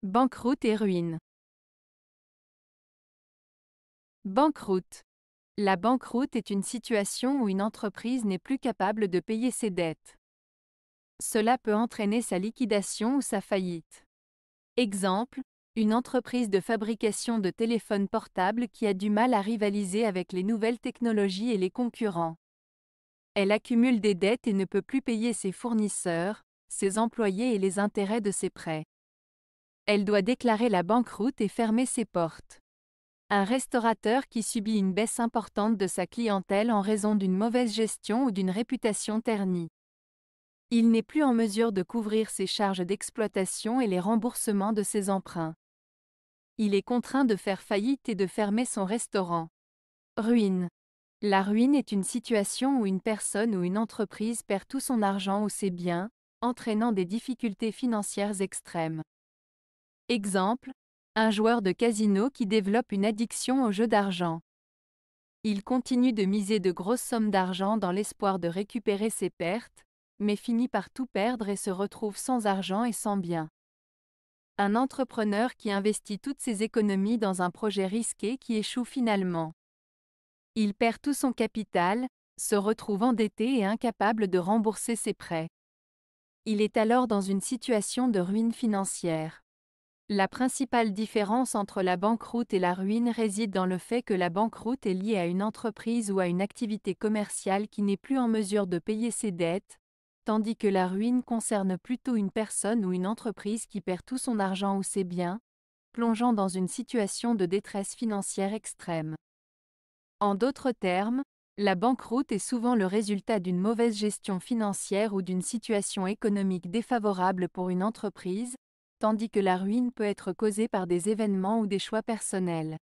Banqueroute et ruine. Banqueroute. La banqueroute est une situation où une entreprise n'est plus capable de payer ses dettes. Cela peut entraîner sa liquidation ou sa faillite. Exemple, une entreprise de fabrication de téléphones portables qui a du mal à rivaliser avec les nouvelles technologies et les concurrents. Elle accumule des dettes et ne peut plus payer ses fournisseurs, ses employés et les intérêts de ses prêts. Elle doit déclarer la banqueroute et fermer ses portes. Un restaurateur qui subit une baisse importante de sa clientèle en raison d'une mauvaise gestion ou d'une réputation ternie. Il n'est plus en mesure de couvrir ses charges d'exploitation et les remboursements de ses emprunts. Il est contraint de faire faillite et de fermer son restaurant. Ruine. La ruine est une situation où une personne ou une entreprise perd tout son argent ou ses biens, entraînant des difficultés financières extrêmes. Exemple, un joueur de casino qui développe une addiction au jeu d'argent. Il continue de miser de grosses sommes d'argent dans l'espoir de récupérer ses pertes, mais finit par tout perdre et se retrouve sans argent et sans biens. Un entrepreneur qui investit toutes ses économies dans un projet risqué qui échoue finalement. Il perd tout son capital, se retrouve endetté et incapable de rembourser ses prêts. Il est alors dans une situation de ruine financière. La principale différence entre la banqueroute et la ruine réside dans le fait que la banqueroute est liée à une entreprise ou à une activité commerciale qui n'est plus en mesure de payer ses dettes, tandis que la ruine concerne plutôt une personne ou une entreprise qui perd tout son argent ou ses biens, plongeant dans une situation de détresse financière extrême. En d'autres termes, la banqueroute est souvent le résultat d'une mauvaise gestion financière ou d'une situation économique défavorable pour une entreprise, tandis que la ruine peut être causée par des événements ou des choix personnels.